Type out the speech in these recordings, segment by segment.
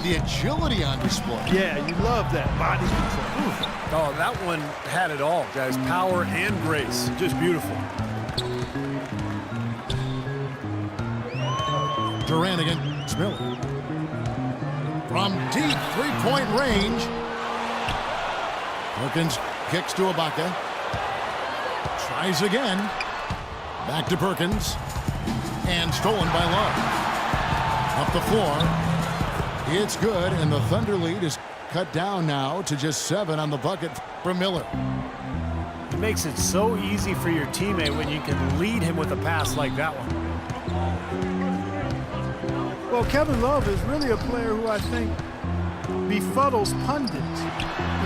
the agility on display. Yeah, you love that body control. Oof. Oh, that one had it all, guys. Power and grace. Just beautiful. Durant against Miller. From deep three-point range. Perkins kicks to Ibaka. Tries again. Back to Perkins. And stolen by Love. Up the floor. It's good, and the Thunder lead is cut down now to just 7 on the bucket from Miller. It makes it so easy for your teammate when you can lead him with a pass like that one. Well, Kevin Love is really a player who I think befuddles pundits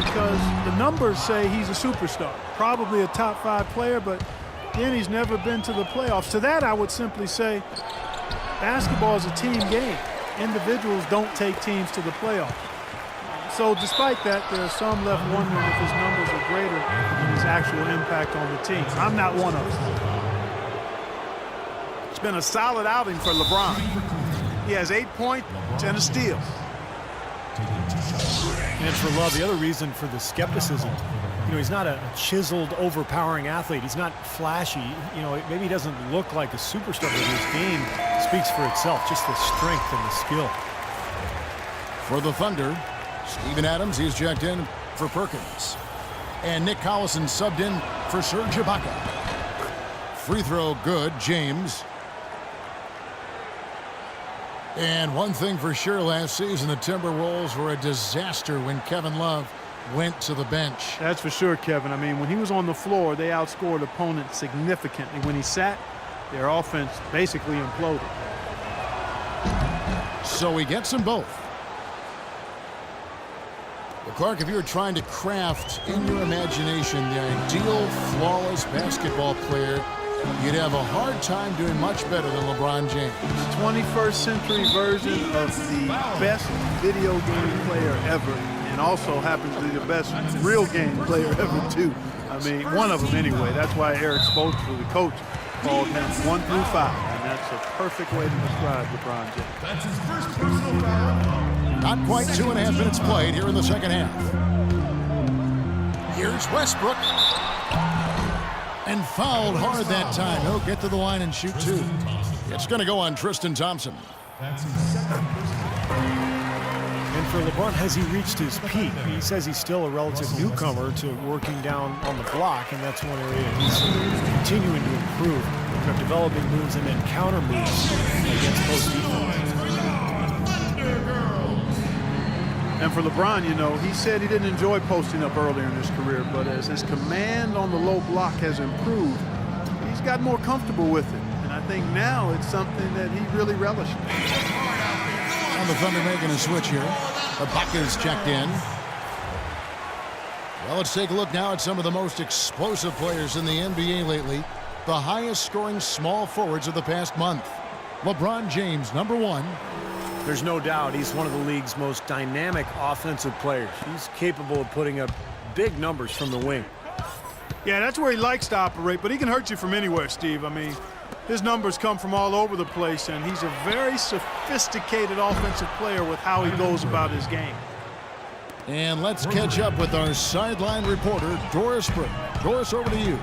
because the numbers say he's a superstar, probably a top 5 player, but then he's never been to the playoffs. To that, I would simply say basketball is a team game. Individuals don't take teams to the playoffs. So despite that, there are some left wondering if his numbers are greater than his actual impact on the team. I'm not one of them. It's been a solid outing for LeBron. He has 8 points and a steal. And for Love, the other reason for the skepticism, he's not a chiseled, overpowering athlete. He's not flashy. Maybe he doesn't look like a superstar, but his game speaks for itself, just the strength and the skill. For the Thunder, Steven Adams, he's checked in for Perkins. And Nick Collison subbed in for Serge Ibaka. Free throw good, James. And one thing for sure, last season, the Timberwolves were a disaster when Kevin Love went to the bench. That's for sure, Kevin. I mean, when he was on the floor, they outscored opponents significantly. When he sat, their offense basically imploded. So he gets them both. Well, Clark, if you were trying to craft in your imagination the ideal flawless basketball player, you'd have a hard time doing much better than LeBron James. 21st century version of the best video game player ever, and also happens to be the best real game player ever, too. I mean, one of them anyway. That's why Eric Spoelstra, the coach, called him 1 through 5, and that's a perfect way to describe LeBron James. That's his first personal foul. Not quite 2.5 minutes played here in the second half. Here's Westbrook. And fouled hard that time. He'll get to the line and shoot 2. It's going to go on Tristan Thompson. That's his second And for LeBron, has he reached his peak? He says he's still a relative newcomer to working down on the block, and that's one area he's continuing to improve. Developing moves and then counter moves against post defense. And for LeBron, he said he didn't enjoy posting up earlier in his career, but as his command on the low block has improved, he's got more comfortable with it. And I think now it's something that he really relishes. And the Thunder making a switch here. Ibaka's checked in. Well, let's take a look now at some of the most explosive players in the NBA lately. The highest scoring small forwards of the past month. LeBron James, number 1. There's no doubt he's one of the league's most dynamic offensive players. He's capable of putting up big numbers from the wing. Yeah, that's where he likes to operate, but he can hurt you from anywhere, Steve. I mean, his numbers come from all over the place, and he's a very sophisticated offensive player with how he goes about his game. And let's catch up with our sideline reporter, Doris Burke. Doris, over to you.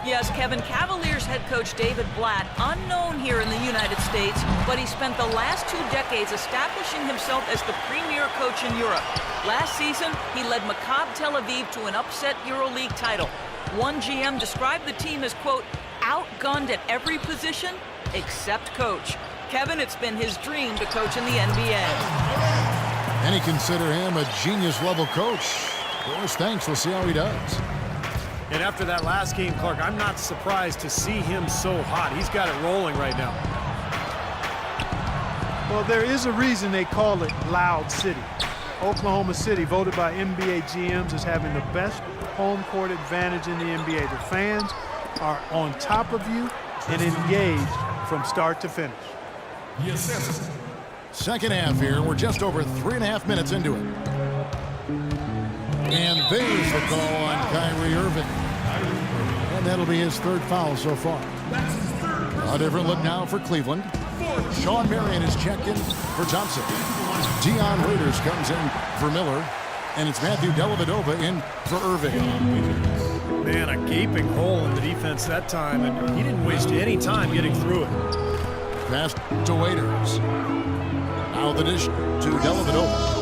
Yes, Kevin, Cavaliers head coach David Blatt, unknown here in the United States, but he spent the last 2 decades establishing himself as the premier coach in Europe. Last season, he led Maccabi Tel Aviv to an upset EuroLeague title. One GM described the team as, quote, outgunned at every position except coach. Kevin, it's been his dream to coach in the NBA. Many consider him a genius-level coach. Doris, thanks. We'll see how he does. And after that last game, Clark, I'm not surprised to see him so hot. He's got it rolling right now. Well, there is a reason they call it Loud City. Oklahoma City, voted by NBA GMs as having the best home court advantage in the NBA. The fans are on top of you and engaged from start to finish. Yes. Second half here. We're just over 3.5 minutes into it. And there's the call on Kyrie Irving. And that'll be his 3rd foul so far. A different look now for Cleveland. Sean Marion is checked in for Thompson. Dion Waiters comes in for Miller. And it's Matthew Dellavedova in for Irving. Man, a gaping hole in the defense that time, and he didn't waste any time getting through it. Pass to Waiters. Now the dish to Dellavedova.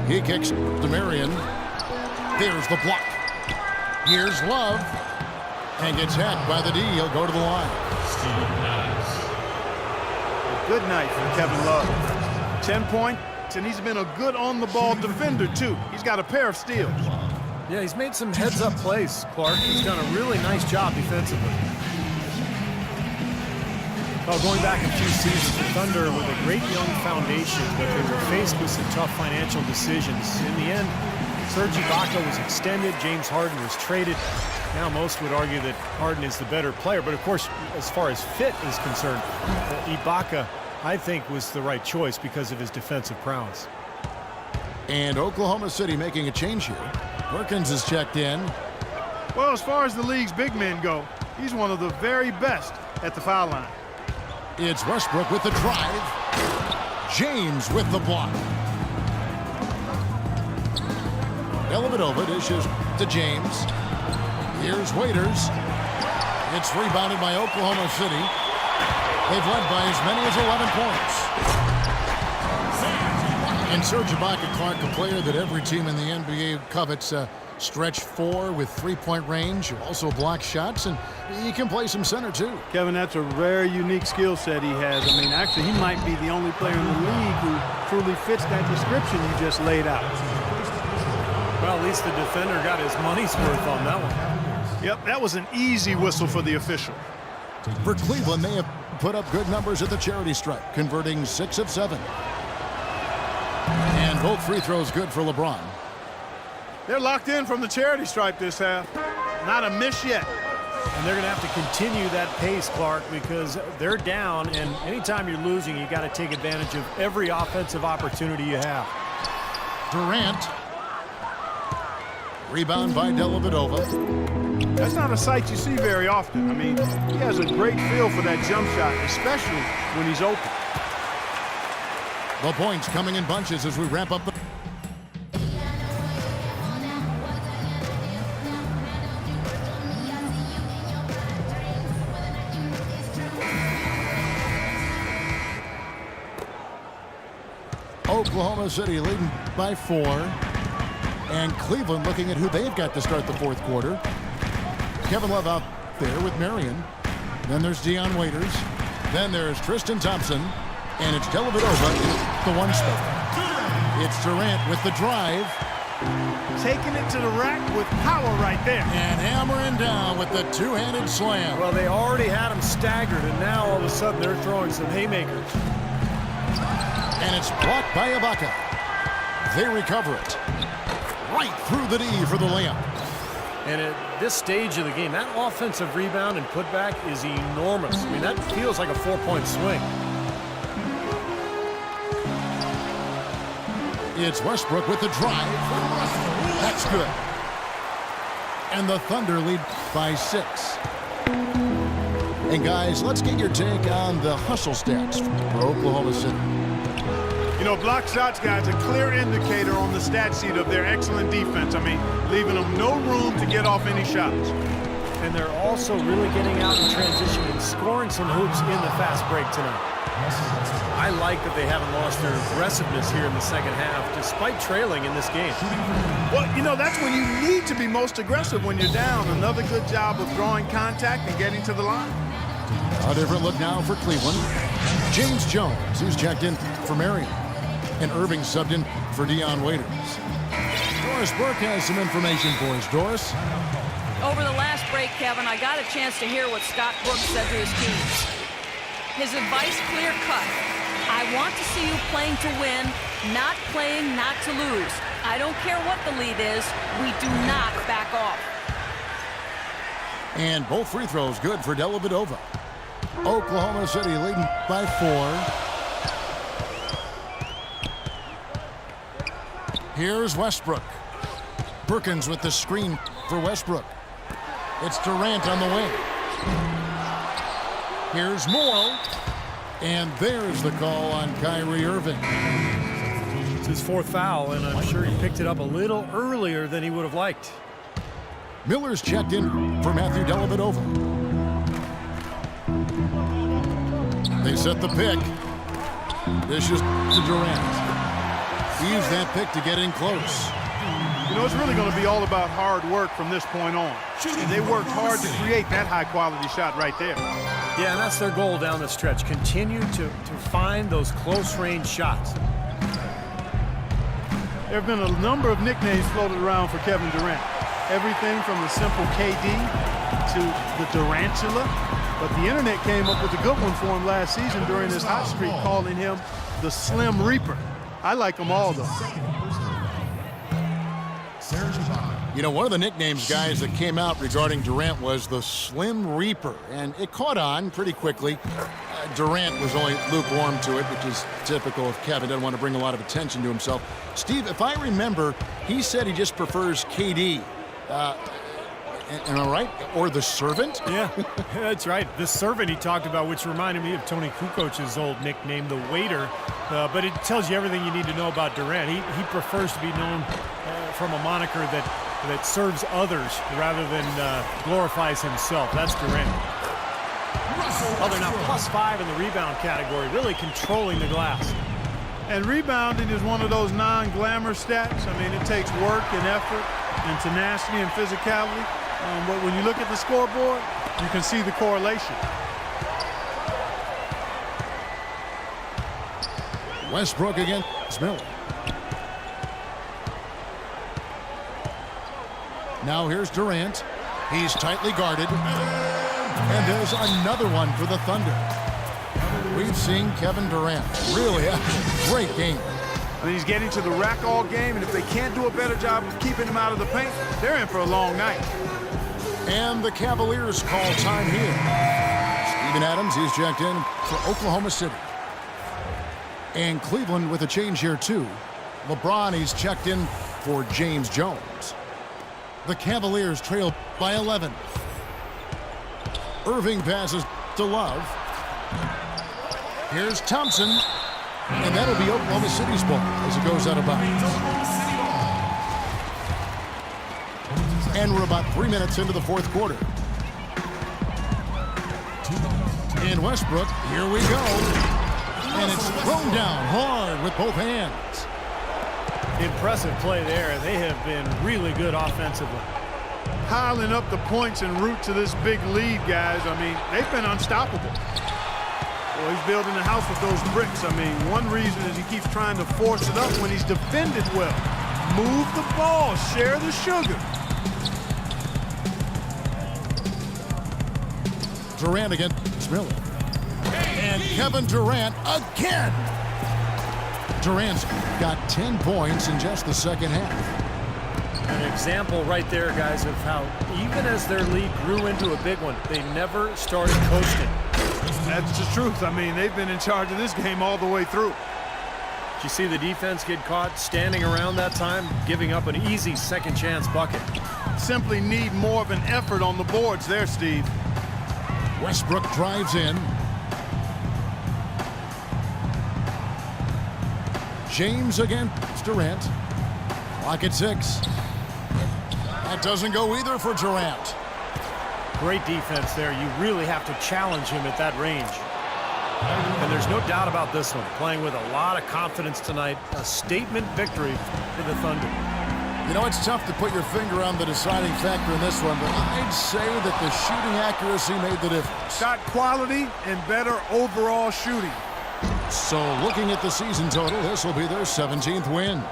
He kicks to Marion. There's the block. Here's Love. And gets hacked by the D. He'll go to the line. Good night for Kevin Love. 10 points, and he's been a good on-the-ball defender, too. He's got a pair of steals. Yeah, he's made some heads-up plays, Clark. He's done a really nice job defensively. Well, going back a few seasons, the Thunder with a great young foundation, but they were faced with some tough financial decisions. In the end, Serge Ibaka was extended, James Harden was traded. Now most would argue that Harden is the better player, but of course, as far as fit is concerned, Ibaka, I think, was the right choice because of his defensive prowess. And Oklahoma City making a change here. Perkins is checked in. Well, as far as the league's big men go, he's one of the very best at the foul line. It's Westbrook with the drive. James with the block. Dellavedova dishes to James. Here's Waiters. It's rebounded by Oklahoma City. They've led by as many as 11 points. And Serge Ibaka, Clark, a player that every team in the NBA covets. Stretch 4 with 3-point range, also block shots, and he can play some center too. Kevin, that's a rare, unique skill set he has. I mean, actually, he might be the only player in the league who truly fits that description you just laid out. Well, at least the defender got his money's worth on that one. Yep, that was an easy whistle for the official. For Cleveland, they have put up good numbers at the charity stripe, converting 6 of 7. And both free throws good for LeBron. They're locked in from the charity stripe this half. Not a miss yet. And they're going to have to continue that pace, Clark, because they're down, and anytime you're losing, you got to take advantage of every offensive opportunity you have. Durant. Rebound by Dellavedova. That's not a sight you see very often. I mean, he has a great feel for that jump shot, especially when he's open. The points coming in bunches as we wrap up the... Oklahoma City leading by 4. And Cleveland looking at who they've got to start the fourth quarter. Kevin Love out there with Marion. Then there's Dion Waiters. Then there's Tristan Thompson. And it's Dellavedova in the 1 spot. It's Durant with the drive. Taking it to the rack with power right there. And hammering down with the two-handed slam. Well, they already had him staggered, and now all of a sudden they're throwing some haymakers. And it's blocked by Ibaka. They recover it. Right through the D for the layup. And at this stage of the game, that offensive rebound and putback is enormous. I mean, that feels like a 4-point swing. It's Westbrook with the drive. That's good. And the Thunder lead by 6. And guys, let's get your take on the hustle stats for Oklahoma City. You know, block shots, guys, a clear indicator on the stat sheet of their excellent defense. I mean, leaving them no room to get off any shots. And they're also really getting out in transition and scoring some hoops in the fast break tonight. I like that they haven't lost their aggressiveness here in the second half, despite trailing in this game. Well, you know, that's when you need to be most aggressive when you're down. Another good job of drawing contact and getting to the line. A different look now for Cleveland. James Jones, who's checked in for Marion. And Irving subbed in for Dion Waiters. Doris Burke has some information for us. Doris? Over the last break, Kevin, I got a chance to hear what Scott Brooks said to his teams. His advice clear-cut. I want to see you playing to win, not playing not to lose. I don't care what the lead is. We do not back off. And both free throws good for Dellavedova. Oklahoma City leading by 4. Here's Westbrook. Perkins with the screen for Westbrook. It's Durant on the wing. Here's Morrow. And there's the call on Kyrie Irving. It's his 4th foul, and I'm sure he picked it up a little earlier than he would have liked. Miller's checked in for Matthew Dellavedova. They set the pick. Dishes to Durant. He used that pick to get in close. You know, it's really going to be all about hard work from this point on. And they worked hard to create that high-quality shot right there. Yeah, and that's their goal down the stretch. Continue to find those close-range shots. There have been a number of nicknames floated around for Kevin Durant. Everything from the simple KD to the Durantula. But the internet came up with a good one for him last season during his hot streak, calling him the Slim Reaper. I like them all, though. You know, one of the nicknames, guys, that came out regarding Durant was the Slim Reaper, and it caught on pretty quickly. Durant was only lukewarm to it, which is typical of Kevin. Doesn't want to bring a lot of attention to himself. Steve, if I remember, he said he just prefers KD. Am I right? Or the servant? Yeah, that's right. The servant he talked about, which reminded me of Tony Kukoc's old nickname, the waiter. But it tells you everything you need to know about Durant. He prefers to be known from a moniker that serves others rather than glorifies himself. That's Durant. Oh, they're now +5 in the rebound category, really controlling the glass. And rebounding is one of those non-glamour stats. I mean, it takes work and effort and tenacity and physicality. But when you look at the scoreboard, you can see the correlation. Westbrook against Miller. Now here's Durant. He's tightly guarded. And there's another one for the Thunder. We've seen Kevin Durant really have a great game. I mean, he's getting to the rack all game, and if they can't do a better job of keeping him out of the paint, they're in for a long night. And the Cavaliers call time here. Steven Adams, he's checked in for Oklahoma City. And Cleveland with a change here, too. LeBron, he's checked in for James Jones. The Cavaliers trail by 11. Irving passes to Love. Here's Thompson. And that'll be Oklahoma City's ball as it goes out of bounds. And we're about 3 minutes into the 4th quarter. And Westbrook, here we go. And it's thrown down hard with both hands. Impressive play there, and they have been really good offensively. Piling up the points en route to this big lead, guys. I mean, they've been unstoppable. Well, he's building a house with those bricks. I mean, one reason is he keeps trying to force it up when he's defended well. Move the ball, share the sugar. Durant against Miller. And Kevin Durant again. Durant's got 10 points in just the second half. An example right there, guys, of how even as their lead grew into a big one, they never started coasting. That's the truth. I mean, they've been in charge of this game all the way through. Did you see the defense get caught standing around that time, giving up an easy second chance bucket? Simply need more of an effort on the boards there, Steve. Westbrook drives in. James against Durant. Clock at 6. That doesn't go either for Durant. Great defense there. You really have to challenge him at that range. And there's no doubt about this one. Playing with a lot of confidence tonight. A statement victory for the Thunder. You know, it's tough to put your finger on the deciding factor in this one, but I'd say that the shooting accuracy made the difference. Shot quality and better overall shooting. So looking at the season total, this will be their 17th win.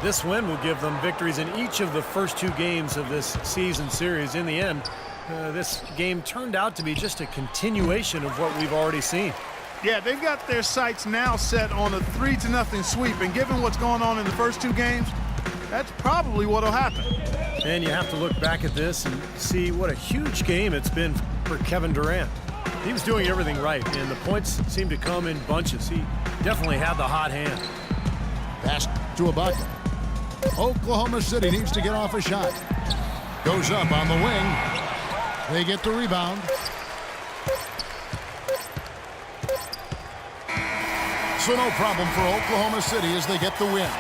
This win will give them victories in each of the first 2 games of this season series. In the end, this game turned out to be just a continuation of what we've already seen. Yeah, they've got their sights now set on a 3-0 sweep, and given what's going on in the first 2 games, that's probably what'll happen. And you have to look back at this and see what a huge game it's been for Kevin Durant. He was doing everything right, and the points seemed to come in bunches. He definitely had the hot hand. Pass to Ibaka. Oklahoma City needs to get off a shot. Goes up on the wing. They get the rebound. So no problem for Oklahoma City as they get the win.